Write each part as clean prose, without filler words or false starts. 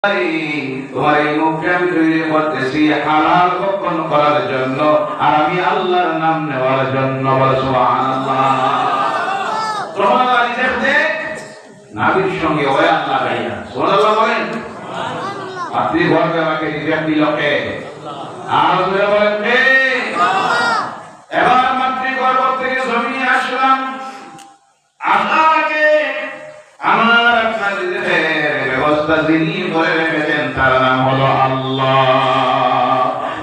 তোমার এই মুখকে আমি তৈরি করতেছি হালাল ভক্ষণ করার জন্য আর আমি আল্লাহর নাম নেওয়ার জন্য। সুবহানাল্লাহ। তোমার দেখতে নাবির সঙ্গে ওই আল্লাহ গাইয়া সুবহানাল্লাহ বলেন। আপনি ঘরকে আমাকে রিজেক্ট দিল কে? আর জোরে বলেন কে? এবার মাতৃগর্ভ থেকে জমিনে আসলাম, আসার আগে আমার আপনার ব্যবস্থা যিনি করে রেখেছেন তার নাম হলো আল্লাহ।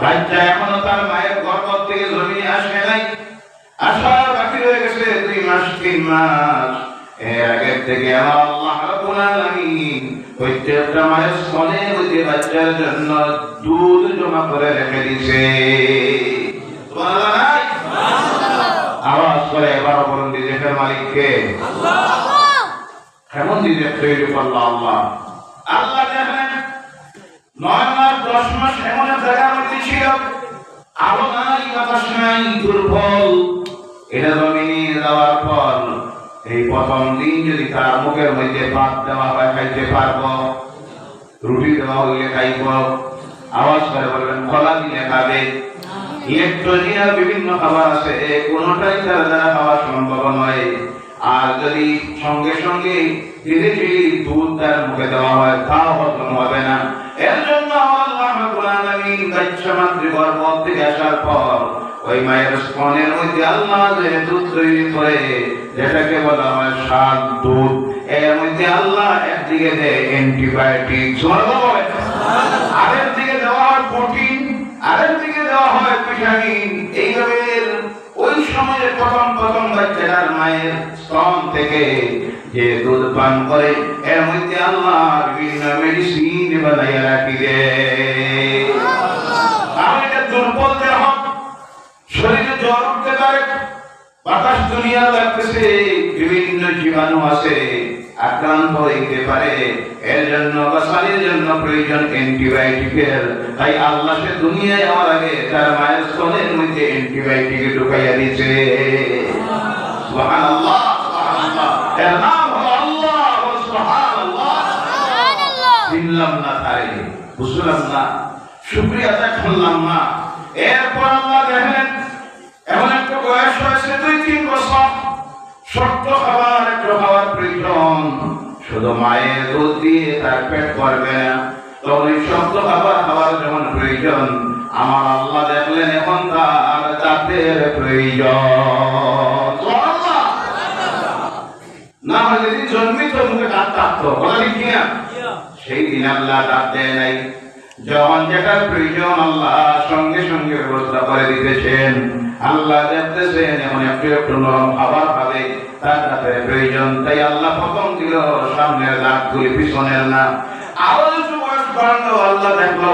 বাচ্চা এখনো তার মায়ের গর্ভ থেকে জমিনে আসে নাই, আসার বাকি রয়ে গেছে 2 মাস 3 মাস। এর আগে থেকে আমার আল্লাহ রাব্বুল আলামিন প্রত্যেকটা মায়ের স্তনে ওই বাচ্চার জন্য দুধ জমা করে রেখে দিয়েছে। সুবহানাল্লাহ। আওয়াজ করে এবার বলুন রিজেকের মালিক কে? আল্লাহ। কেমন রিজেক তৈরি করলো আল্লাহ? আল্লাহ দেখেন 9 মাস 10 মাস এমন এক জায়গার মধ্যে ছিল, আলো নাই বাতাস নাই, দুর্বল। এটা জমিনে যাওয়ার পর এই প্রথম দিন যদি তার মুখের মধ্যে ভাত দেওয়া হয় খাইতে পারবো, রুটি দেওয়া হইলে খাইব। আওয়াজ করে বলবেন কলা দিলে খাবে। ইলেকট্রনিক বিভিন্ন খাবার আছে, কোনোটাই তার দ্বারা খাওয়া সম্ভব নয়। আর যদি সঙ্গে সঙ্গে ধীরে ধীরে দুধ তার মুখে দেওয়া হয় তাও হজম হবে না। এর জন্য আল্লাহ রাব্বুল আলামিন বাচ্চা মাতৃগর্ভ থেকে আসার পর ওই মায়ের স্তনের মধ্যে আল্লাহ যে দুধ তৈরি করে যেটাকে বলা হয় সাত দুধ, এর মধ্যে আল্লাহ একদিকে দেয় অ্যান্টিবায়োটিক, আরেক দিকে দেওয়া হয় প্রোটিন, আরেক দিকে দেওয়া হয় ভিটামিন। এইভাবে ওই সময়ে প্রথম বাচ্চাটার মায়ের স্তন থেকে যে দুধ পান করে এর মধ্যে আল্লাহ বিভিন্ন মেডিসিন বানাইয়া রাখি দেয়। আর এটা দুর্বল দেহ, শরীরে জ্বর উঠতে পারে, বাতাস দুনিয়া লাগতেছে, বিভিন্ন জীবাণু আছে, আক্রান্ত হইতে পারে। এর জন্য বাঁচানোর জন্য প্রয়োজন অ্যান্টিবায়োটিকের। তাই আল্লাহ সে দুনিয়ায় আমার আগে তার মায়ের স্তনের মধ্যে অ্যান্টিবায়োটিক ঢুকাইয়া দিয়েছে। সুবহানাল্লাহ, সুবহানাল্লাহ। এর নাম হলো আল্লাহ। সুবহানাল্লাহ, সুবহানাল্লাহ। চিনলাম না তারে, বুঝলাম না, শুকরিয়া আদায় করলাম না। এরপর আল্লাহ দেখেন এমন একটা বয়স হয়েছে 2-3 বছর, শক্ত খাবার একটু খাওয়ার প্রয়োজন, শুধু মায়ের দুধ দিয়ে তার পেট ভরবে না, তখন এই শক্ত খাবার খাওয়ার যেমন প্রয়োজন আমার আল্লাহ দেখলেন এখন তার দাঁতের প্রয়োজন। না হলে যদি জন্মিত মুখে দাঁত থাকতো, বলা ঠিক না? সেই দিন আল্লাহ দাঁত দেয় নাই। যখন যেটার প্রয়োজন আল্লাহ সঙ্গে সঙ্গে ব্যবস্থা করে দিতেছেন। আল্লাহ দেখতেছেন এমন একটু নরম খাবার খাবে, তার দাঁতের প্রয়োজন, তাই আল্লাহ প্রথম দিল সামনের দাঁতগুলি, পিছনের না। আরো একটু বয়স বাড়ানো, আল্লাহ দেখলো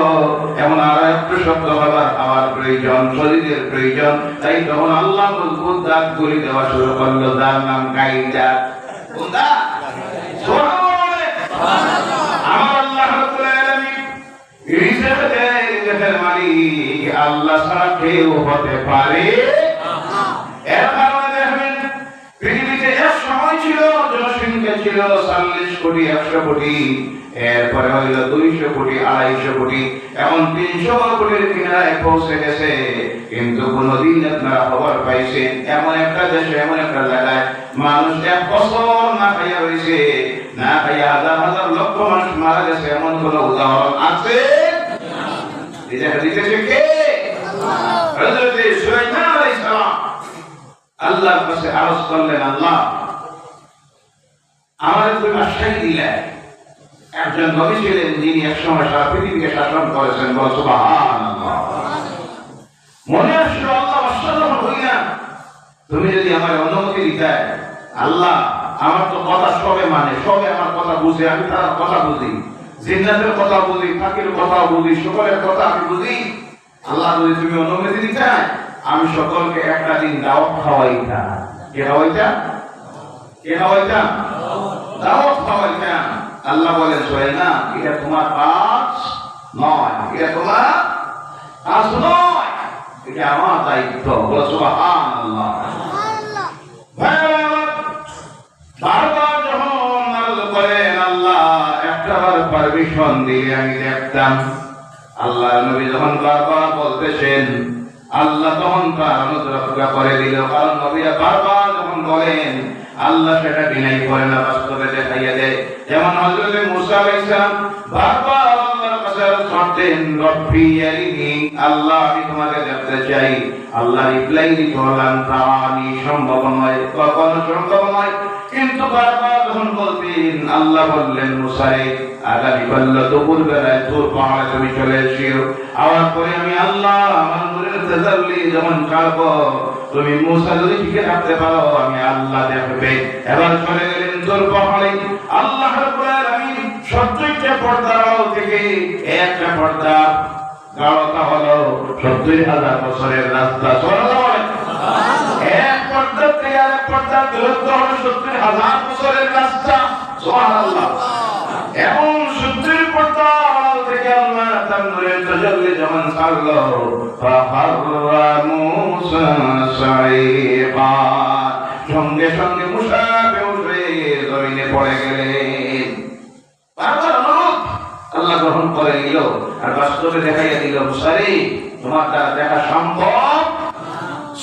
এমন আরো একটু শক্ত খাবার খাওয়ার প্রয়োজন, শরীরের প্রয়োজন, তাই তখন আল্লাহ মজবুত দাঁতগুলি দেওয়া শুরু করলো, যার নাম গাই দাঁত। আমার আল্লাহ রাব্বুল আলামিন রিজেক দেয়, রিজেকের মালিক আল্লাহ ছাড়া কেউ হতে পারে না। এর কারণে দেখবেন পৃথিবীতে এক সময় ছিল জনসংখ্যা ছিল 40 কোটি 100 কোটি, এরপরে হইল 200 কোটি 250 কোটি, এখন 300 কোটির কিনারায় পৌঁছে গেছে। কিন্তু কোনদিন আপনারা খবর পাইছেন এমন একটা দেশে, এমন একটা জায়গায় মানুষ 1 বছর না খাইয়া রয়েছে, না খাইয়া হাজার হাজার লক্ষ মানুষ মারা গেছে, এমন কোন উদাহরণ আছে? এটা দিতেছে কে? হযরত সুলাইমান আলাইহিস সালাম আল্লাহর কাছে আরজ করলেন, আল্লাহ আমাদের তুমি আশ্রয় দিলে। একজন নবী ছিলেন যিনি একসময় সারা পৃথিবীকে শাসন করেছেন। বল সুবহানাল্লাহ। মনে আসলো আল্লাহ অসাধারণ হইয়া তুমি যদি আমার অনুমতি দিতে, আল্লাহ আমার তো কথা সবে মানে, সবে আমার কথা বুঝে, আমি তার কথা বুঝি, জিন্নাতের কথা বুঝি, ফাকির কথা বুঝি, সকলের কথা আমি বুঝি। আল্লাহ যদি তুমি অনুমতি দিতে আমি সকলকে একটা দিন দাওয়াত খাওয়াইতাম। কে খাওয়াইতাম? কে খাওয়াইতাম? দাওয়াত খাওয়াইতাম। আল্লাহ বলেন সুলাইমান এটা তোমার কাজ নয়, এটা তোমার কাজ নয়, এটা আমার দায়িত্ব। বল সুবহানাল্লাহ। বারবার যখন আল্লাহ করেন আল্লাহ একটা পাঠাবার পারমিশন দিলে আমি দেখতাম। আল্লাহ নবী যখন বারবার বলতেছেন, আল্লাহ তখন তার অনুরক্ষা করে দিল। কারণ নবীরা বারবার যখন বলেন, আল্লাহ সেটা বিনাই করে না, বাস্তবে দেখাইয়া দেয়। যেমন হযরত মুসা আলাইহিস সালাম বারবার আল্লাহর কাছে চাইতেন, রব্বি আরিনি, আল্লাহ আমি তোমাকে দেখতে চাই। আল্লাহ রিপ্লাই দিতে বললেন, তাআনি, সম্ভব নয়, কখনো সম্ভব নয়। কিন্তু বারবার যখন বলতেন, আল্লাহ বললেন মুসারে, আগামী কাল দুপুর বেলায় তুর পাহাড়ে তুমি চলে এসিও। আওয়াজ করে আমি আল্লাহ আমার নূরের তাজাল্লি যখন ছাড়ব, তুমি মুসা যদি টিকে থাকতে পারো, আমি আল্লাহ দেখবে। এবার চলে গেলেন তুর পাহাড়ে। আল্লাহ রাব্বুল আলামিন 70টা পর্দার আড়াল থেকে একটা পর্দা গাঢ়তা হলো 70,000 বছরের রাস্তা। সুবহানাল্লাহ। এক পর্দা থেকে আরেক পর্দা দূরত্ব হলো 70,000 বছরের রাস্তা। সুবহানাল্লাহ। এবং 70 পর্দা আড়াল থেকে আল্লাহ তার নূরের তাজাল্লি যখন ছাড়লো, ফাহাররা মুসা সাইবা, সঙ্গে সঙ্গে মুসা বেহুশ হয়ে জমিনে পড়ে গেলেন। বারবার অনুরোধ আল্লাহ গ্রহণ করে নিল, আর বাস্তবে দেখাইয়া দিল, মুসারে তোমার দ্বারা দেখা সম্ভব।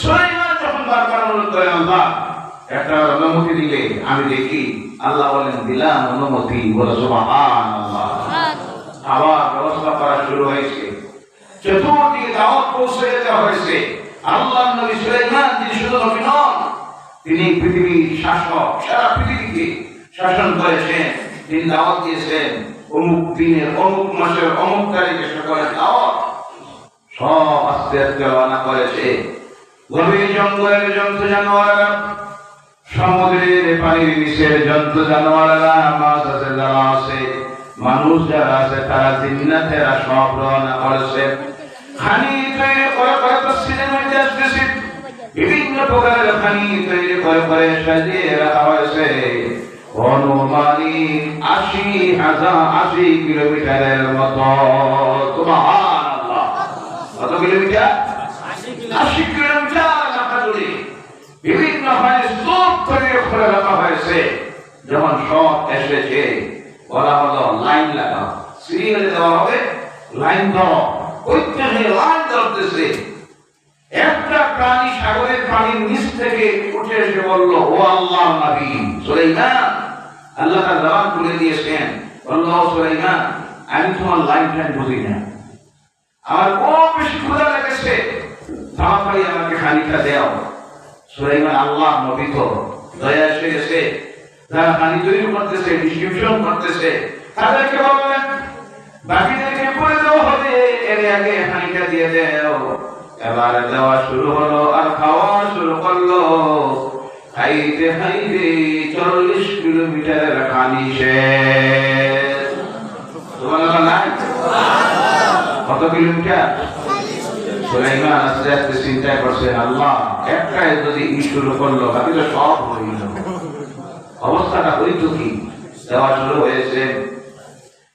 সুলাইমান যখন বারবার অনুরোধ করে, আল্লাহ একটা অনুমতি দিলে আমি দেখি। আল্লাহ বলেন, দিলাম অনুমতি। বলে সুবহানাল্লাহ। আবার ব্যবস্থা করা শুরু হয়েছে, চতুর্দিকে দাওয়াত পৌঁছে যেতে হয়েছে। আল্লাহর নবী সুলাইমান তিনি শুধু নবী নন, তিনি পৃথিবীর শাসক, সারা পৃথিবীকে শাসন করেছেন। তিনি দাওয়াত দিয়েছেন, অমুক দিনের অমুক মাসের অমুক তারিখে সকলের দাওয়াত। সব আস্তে আস্তে রওনা করেছে। গভীর জঙ্গলের জন্তু জানোয়াররা, সমুদ্রের পানির নিচের জন্তু জানোয়াররা, মাছ আছে যারা আছে, মানুষ যারা আছে, তারা জিন্নাতেরা সব রওনা করেছে। খানি তৈরি করে করে তসবিহের মধ্যে আসতেছে, বিভিন্ন প্রকারের খানি তৈরি করে করে সাজিয়ে রাখা হয়েছে। অনুমানিক 80 কিলোমিটারের মতো। সুবহানাল্লাহ। কত কিলোমিটার? 80 কিলোমিটার এলাকা জুড়ে বিভিন্ন স্তূপ তৈরি করে রাখা হয়েছে। যখন সব এসেছে, বলা হলো লাইন লাগাও, সিরিয়ালে দেওয়া হবে, লাইন ধরো। প্রত্যেকে লাইন ধরতেছে। একটা প্রাণী সাগরের পানির নিচ থেকে উঠে এসে বলল, ও আল্লাহর নবী সুলাইমান। আল্লাহ তার জবান খুলে দিয়েছেন, বলল, সুলাইমান আমি তোমার লাইন টাইম বুঝি না, আমার খুব বেশি ক্ষুধা লেগেছে, তাড়াতাড়ি আমাকে খানিকটা দাও। সুলাইমান আল্লাহ নবী তো দয়া এসে গেছে, যারা পানি তৈরি করতেছে, ডিস্ট্রিবিউশন করতেছে, তাদেরকে বললেন বাকিদেরকে করে দেওয়া হবে, এর আগে খানিকটা দিয়ে দাও। এবার দেওয়া শুরু হলো, আর খাওয়া শুরু করলো। খাইতে খাইতে 40 কিলোমিটারের খানি শেষ। সুবহানাল্লাহ। কত কিলোমিটার? সুলাইমান আস্তে আস্তে চিন্তা করছেন, আল্লাহ একটাই যদি শুরু করলো, বাকি তো সব হইল, অবস্থাটা হইতো কি? দেওয়া শুরু হয়েছে।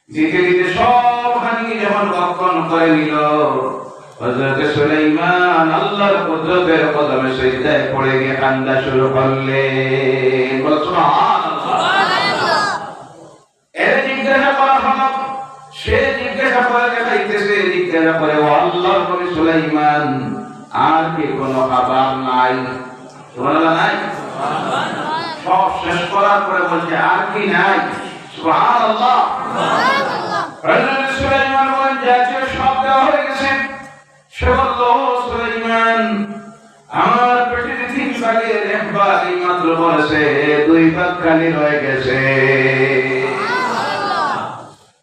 ধীরে ধীরে সব খানি যখন ভক্ষণ করে নিল, হযরত সুলাইমান আল্লাহর কুদরতের কদমে সিজদায় পড়ে গিয়ে কান্না শুরু করলেন। বলো সুবহানাল্লাহ। এর জিজ্ঞাসা করা হলো, সে জিজ্ঞাসা করে দেখাইতেছে, জিজ্ঞাসা করে, ও আল্লাহর নবী সুলাইমান আর কি কোনো খাবার নাই? সুবহানাল্লাহ। নাই? সব শেষ করার পরে বলছে, আর কি নাই? সুবহানাল্লাহ। হযরত সুলাইমান বলেন, যা ছিল সব দেওয়া হয়ে গেছে। সে বলল, সুলাইমান আমার পেটের 3 ভাগের 1 ভাগ মাত্র বলেছে, 2 ভাগ খালি রয়ে গেছে।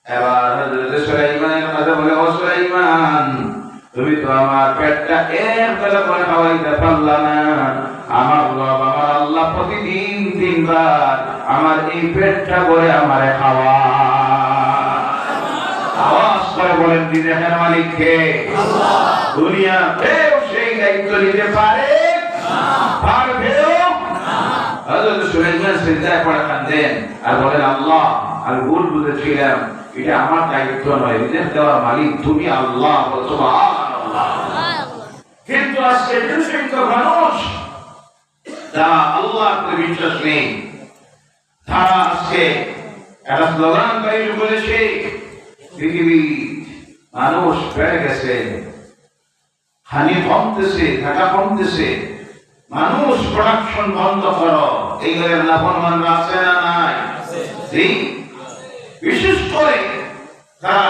এবার হযরত সুলাইমানের কথা বলে, ও সুলাইমান তুমি তো আমার পেটটা এক বেলা করে খাওয়াইতে পারলা না। আমার রব আমার আল্লাহ প্রতিদিন 3 বার আমার এই পেটটা ভরে আমারে খাওয়া। আওয়াজ করে বলেন, রিজিকের মালিক কে? আল্লাহ। দুনিয়াতেও সেই দায়িত্ব নিতে পারে? পারবেও না। হযরত সুলাইমান সিজদায় পড়ে কাঁদেন আর বলেন, আল্লাহ আমি ভুল বুঝেছিলাম, এটা আমার দায়িত্ব নয়, রিজিক দেওয়ার মালিক তুমি আল্লাহ। সুবহানাল্লাহ। কিন্তু আজকে দুঃসংখ্যক মানুষ যারা আল্লাহর প্রতি বিশ্বাস নেই, তারা আজকে একটা স্লোগান বাইর করেছে, পৃথিবী মানুষ বেড়ে গেছে, হানি কমতেছে, টাকা কমতেছে, মানুষ প্রোডাকশন বন্ধ করো। এই ধরনের লাভবানরা আছে না নাই? বিশেষ করে তারা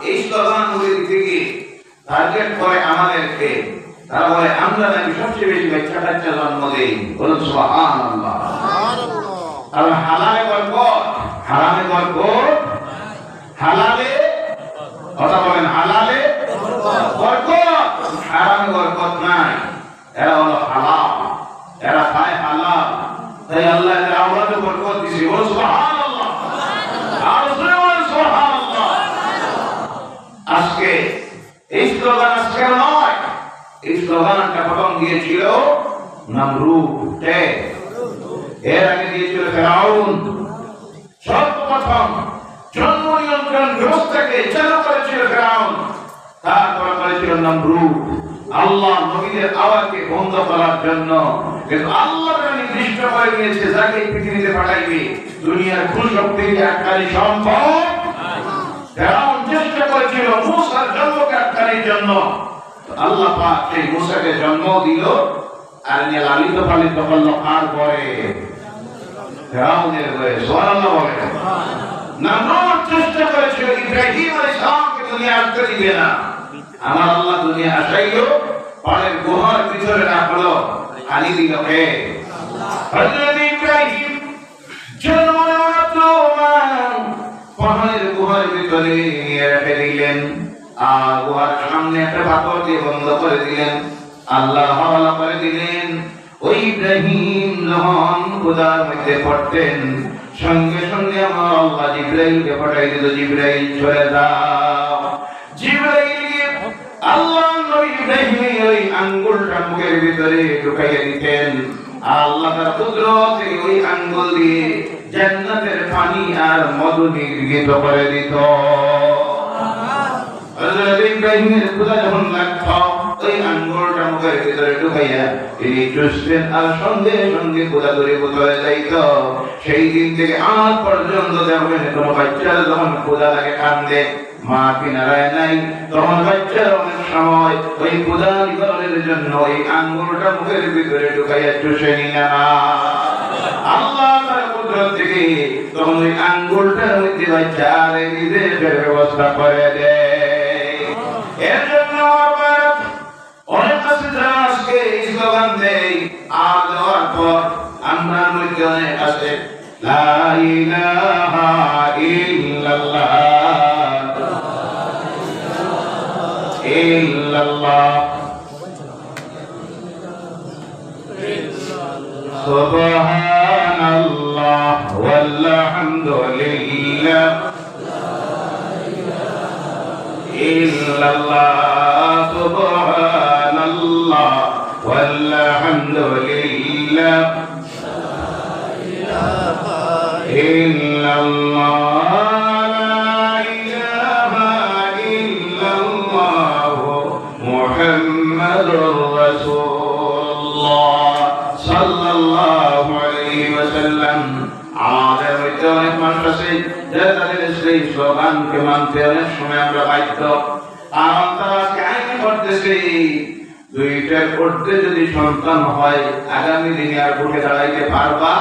এই স্লোগানগুলির দিকে টার্গেট করে আমাদেরকে। তারা বলে আমরা নাকি সবচেয়ে বেশি বাচ্চা কাচ্চা জন্ম দেই। বলুন সুবহানাল্লাহ। আর হালালে বরকত, হারামে বরকত, হালালে কথা বলেন, হালালে বরকত, হারামে বরকত নাই। এরা হলো হালাল, এরা খায় হালাল, তাই আল্লাহ এদের আওলাদে বরকত দিয়েছে। বলুন সুবহানাল্লাহ। আর বলুন সুবহানাল্লাহ। আজকে এই স্লোগান আজকে নয়, এই স্লোগানটা প্রথম দিয়েছিল নমরুদ, এর আগে দিয়েছিল ফেরাউন। সর্বপ্রথম জন্ম নিয়ন্ত্রণ ব্যবস্থাকে চালু করেছিল ফেরাউন, তারপর করেছিল নমরুদ। আল্লাহ নবীদের আওয়াজকে বন্ধ করার জন্য, কিন্তু আল্লাহ নির্দিষ্ট করে দিয়েছে যাকে পৃথিবীতে পাঠাইবে দুনিয়ার কোন শক্তিকে আটকানো সম্ভব। ফেরাউন চেষ্টা করেছিল মূসার জন্মকে আটকানোর জন্য, আল্লাহ পাক সেই মূসাকে জন্ম দিল আর নিয়ে লালিত পালিত করলো। আর পরে ফেরাউনের হয়ে সুবহানাল্লাহ বলে। নমরুদ চেষ্টা করেছিল ইব্রাহিম আলাইহিস সালামকে দুনিয়া আসতে দিবে না। আমার আল্লাহ দুনিয়া আসাইলো, পাহাড়ের গুহার ভিতরে রাখলো, পানি দিল কে? হযরত ইব্রাহিম জন্ম নেওয়ার মাত্র পাহাড়ের গুহার ভিতরে নিয়ে রেখে দিলেন, আর গুহার সামনে একটা পাথর দিয়ে বন্ধ করে দিলেন, আল্লাহ হাওয়ালা করে দিলেন। ওই ইব্রাহিম যখন খোদার মধ্যে পড়তেন, সঙ্গে সঙ্গে আমার আল্লাহ জিবরাইলকে পাঠাই দিল, জিবরাইল চলে যাও। জিবরাইল আল্লাহ নবী ইব্রাহিমের ওই আঙ্গুলটা মুখের ভিতরে ঢুকাইয়া দিতেন, আল্লাহ তার কুদরতে ওই আঙ্গুল দিয়ে জান্নাতের পানি আর মধু নির্গিত করে দিত। হযরত ইব্রাহিমের খোদা যখন লাগতো, ওই আঙ্গুলটা মুখের ভিতরে ঢুকাইয়া তিনি চুষতেন, আর সঙ্গে সঙ্গে খোদা ধরে বোতলে যাইত। সেই দিন থেকে আজ পর্যন্ত দেখবেন কোন বাচ্চারা যখন খোদা লাগে কান্দে, মা কিনারায় নাই, তখন বাচ্চারা অনেক সময় ওই খোদা নিবারণের জন্য ওই আঙ্গুলটা মুখের ভিতরে ঢুকাইয়া চুষে নিয়ে না। আল্লাহ তার কুদরত থেকে তখন ওই আঙ্গুলটার মধ্যে বাচ্চার নিজের ব্যবস্থা করে দেয়। এর জন্য অনেক আছে যারা আজকে এই স্লোগান দেয়, আর দেওয়ার পর আমরা মধ্যে অনেক আছে লা ইলাহা ইল্লাল্লাহ ইল্লাল্লাহ সুবহানাল্লাহ ওয়ালহামদুলিল্লাহ ইল্লাল্লাহ সুবহানাল্লাহ ওয়ালহামদুলিল্লাহ ইল্লাল্লাহ মুহাম্মাদুর রাসূলুল্লাহ সাল্লাল্লাহু আলাইহি ওয়াসাল্লাম। আমাদের মধ্যে অনেক মানুষ আছে যারা তাদের সেই স্লোগানকে মানতে অনেক সময় আমরা বাধ্য, কারণ তারা আজকে আইন করতেছে দুইটার করতে যদি সন্তান হয় আগামী দিনে আর ভোটে দাঁড়াইতে পারবা,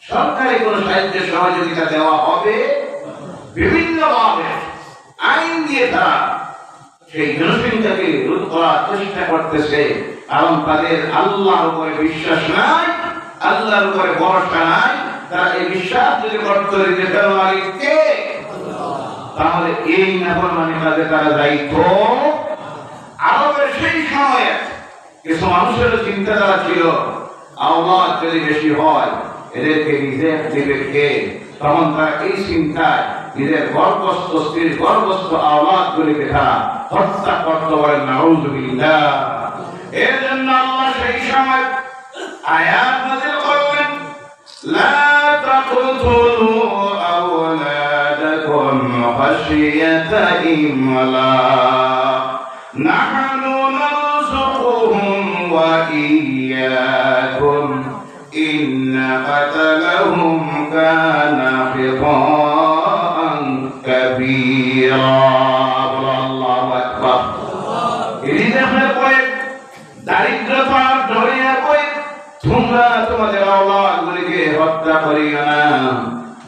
সরকারি কোন সাহায্য সহযোগিতা দেওয়া হবে, বিভিন্নভাবে আইন দিয়ে তারা সেই জনসংখ্যাকে রোধ করার চেষ্টা করতেছে। কারণ তাদের আল্লাহর উপরে বিশ্বাস নাই, আল্লাহর উপরে ভরসা নাই। তারা এই বিশ্বাস যদি করতে যেতেন মালিককে, তাহলে এই নাফরমানি কাজে তারা যাইত। আরবের সেই সময়ে কিছু মানুষের চিন্তাধারা ছিল, আওলাদ যদি বেশি হয় এদেরকে নিজের দিবে কে, তখন তারা এই চিন্তায় নিজের গর্ভস্থ স্ত্রীর গর্ভস্থ আওলাদ গুলিকে তারা হত্যা করতে পারে। নাউযুবিল্লাহ। এর জন্য আল্লাহ সেই সময় আয়াত নাযিল করলেন, লা তাকতুলু আওলাদাকুম খাশিয়াতা ইমলাক নাহনু নারযুকুহুম ওয়া ইয়্যাকুম ইন্না কাতালাহুম কানা খিতাআন কাবীরা। আল্লাহু আকবার। রিজিকের পরে দারিদ্রতার ঝড়িয়ে পড়ে তোমরা তোমাদের আওলাদগুলিকে হত্যা করিও না।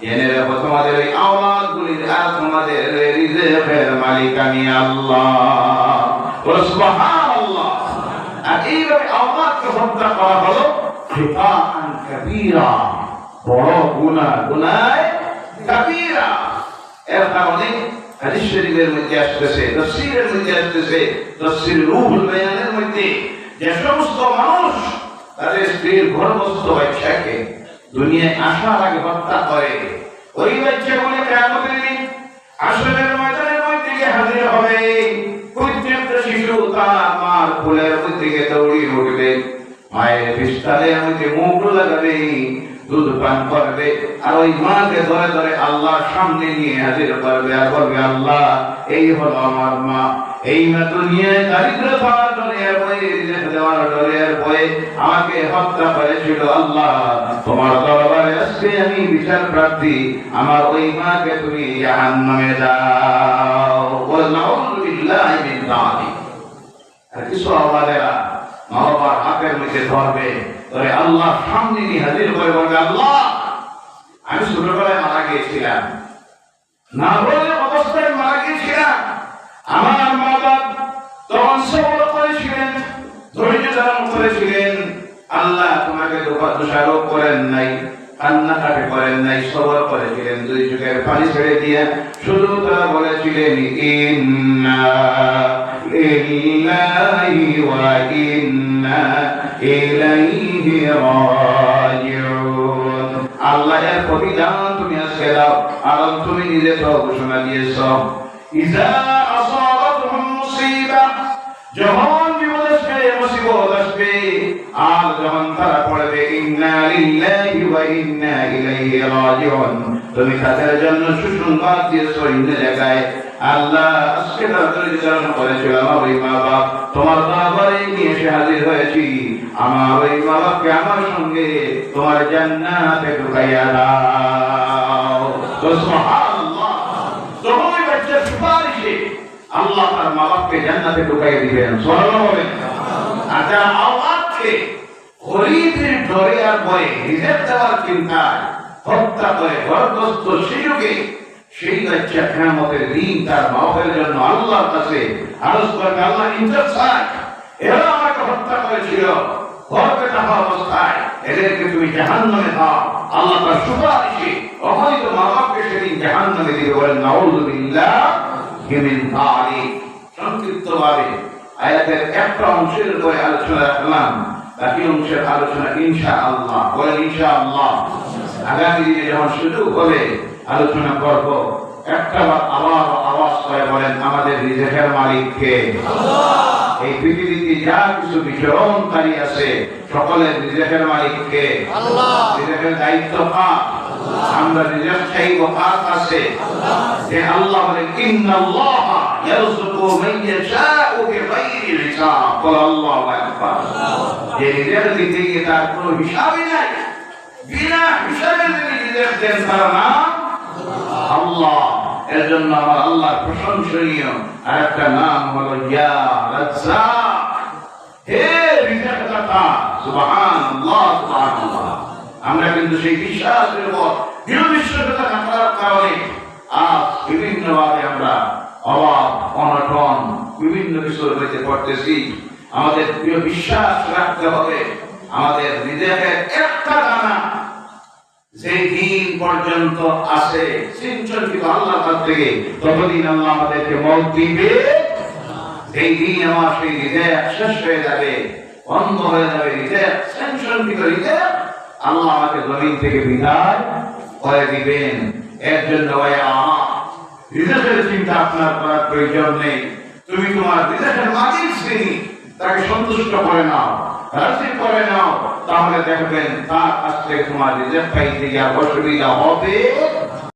জেনে রাখো তোমাদের এই আওলাদগুলির আর তোমাদের রিজিকের মালিক আমি আল্লাহ। সুবহানাল্লাহ। আর এইভাবে আওলাদকে হত্যা করা হলো খিতাআন কাবীরা, বড় গুনাহ, গুনাহ কাবীরা। এর কারণে হাদিস শরীফের মধ্যে আসতেছে, তাফসীরের মধ্যে আসতেছে, তাফসীর রূহুল বায়ানের মধ্যে যে সমস্ত মানুষ তাদের স্ত্রীর গর্ভস্থ বাচ্চাকে দুনিয়ায় আসার আগে হত্যা করে, ওই বাচ্চাগুলো কিয়ামতের দিন হাসরের ময়দানের মধ্যে হাজির হবে। প্রত্যেকটা শিশু তার মার কোলের মধ্যে দৌড়িয়ে উঠবে, মায়ের বিস্তারের মধ্যে মুখ লাগাবে, দুধ পান করবে, আর ওই মাকে ধরে ধরে আল্লাহর সামনে নিয়ে হাজির করবে আর বলবে, আল্লাহ এই হলো আমার মা। এই মা দুনিয়ায় দারিদ্রতার ডরে রেখে দেওয়ার ডরে আমাকে হত্যা করেছিল। আল্লাহ তোমার দরবারে আজকে আমি বিচার প্রার্থী, আমার ওই মাকে তুমি জাহান্নামে দাও। নাউযু বিল্লাহি মিন যালিক। আর কিছু আওলাদেরা মা বাবার হাতের মধ্যে ধরবে, তবে আল্লাহ সামনে নিয়ে হাজির করে বলবে, আল্লাহ আমি ছোটবেলায় মারা গিয়েছিলাম, না বলে অবস্থায় মারা গিয়েছিলাম, আমার মা বাবা তখন সবর করেছিলেন, ধৈর্য ধারণ করেছিলেন, আল্লাহ তোমাকে দোষারোপ করেন নাই, কান্নাকাটি করেন নাই, সবর করেছিলেন, দুই চোখের পানি ছেড়ে দিয়ে শুধু তারা বলেছিলেন ইন্না লিল্লাহি ওয়া ইন্না ইলাইহি রাজিউন। আল্লাহর প্রতিদান তুমি আজকে দাও, আর তুমি নিজে তো ঘোষণা দিয়েছ, ইযা আসাবাতহুম মুসিবা, যখন বিপদ আসবে, মুসিবত আসবে, আর যখন তারা পড়বে ইন্না লিল্লাহি ওয়া ইন্না ইলাইহি রাজিউন, তুমি তাদের জন্য সুসংবাদ দিয়েছ। অন্য জায়গায় আল্লাহ আজকে তাদের ধারণ করেছিল, আমার ওই মা বাপ তোমার দরবারে নিয়ে এসে হাজির হয়েছি, আমার ওই মা বাপকে আমার সঙ্গে তোমার জান্নাতে ঢুকাইয়া দাও। সুবহানাল্লাহ। তখন ওই বাচ্চার সুপারিশে আল্লাহ তার মা বাপকে জান্নাতে ঢুকাইয়া দিবেন। সুবহানাল্লাহ বলেন। আর যারা আওলাদকে গরীবের ডরে আর ভয়ে রিজিক দেওয়ার চিন্তায় হত্যা করে গর্ভস্থ শিশুকে, সেই বাচ্চা কিয়ামতের দিন তার মা বাপের জন্য আল্লাহর কাছে আরজ করবে, আল্লাহ ইনসাফ চাই, এরা আমাকে হত্যা করেছিল গর্ভে থাকা অবস্থায়, এদেরকে তুমি জাহান্নামে দাও। আল্লাহ তার সুপারিশে অবৈধ মা বাপকে সেদিন জাহান্নামে দিবে। বলেন নাউযু বিল্লাহি মিন যালিক। সংক্ষিপ্তভাবে আয়াতের একটা অংশের উপরে আলোচনা রাখলাম, বাকি অংশের আলোচনা ইনশাআল্লাহ, বলেন ইনশাআল্লাহ, আগামী দিনে যখন সুযোগ হবে আলোচনা করব। একটা আবার আওয়াজ করে বলেন, আমাদের রিজিকের মালিক কে? আল্লাহ। এই পৃথিবীতে যা কিছু বিচরণকারী আছে সকলের রিজিকের মালিক কে? আল্লাহ। রিজিকের দায়িত্ব কার? আল্লাহ। আমরা রিজিক চাইব কার কাছে? আল্লাহ। যে আল্লাহ বলেন ইন্নাল্লাহা ইয়ারযুকু মান ইয়াশাউ বিগাইরি হিসাব। বল আল্লাহু আকবার। যে রিজিক দিতে গিয়ে তার কোনো হিসাবই নাই, বিনা হিসাবে তিনি রিজিক দেন, তার নাম আল্লাহ। এর জন্য আমার আল্লাহর প্রশংসনীয় আরেকটা নাম হলো ইয়া রাজ্জাক, হে রিজিক দাতা। সুবহানাল্লাহ, সুবহানাল্লাহ। আমরা কিন্তু সেই বিশ্বাসের উপর দৃঢ় বিশ্বাসতা থাকার কারণে আজ বিভিন্নভাবে আমরা অভাব অনটন বিভিন্ন কিছুর মধ্যে পড়তেছি। আমাদের দৃঢ় বিশ্বাস রাখতে হবে, আমাদের রিজিকের একটা দানা যে দিন পর্যন্ত আছে সিঞ্চনকৃত আল্লাহর কাছ থেকে, ততদিন আল্লাহ আমাদেরকে মওত দিবে। সেই দিন আমার সেই রিজিক শেষ হয়ে যাবে, বন্ধ হয়ে যাবে রিজিক, সিঞ্চনকৃত রিজিক আল্লাহ আমাকে জমিন থেকে বিদায় করে দিবেন। এর জন্য রিজিকের চিন্তা আপনার করার প্রয়োজন নেই। তুমি তোমার রিজিকের মালিক যিনি, তাকে সন্তুষ্ট করে নাও, রাজি করে নাও, তাহলে দেখবেন তার কাছ থেকে তোমার রিজিক পাইতে গিয়ে অসুবিধা হবে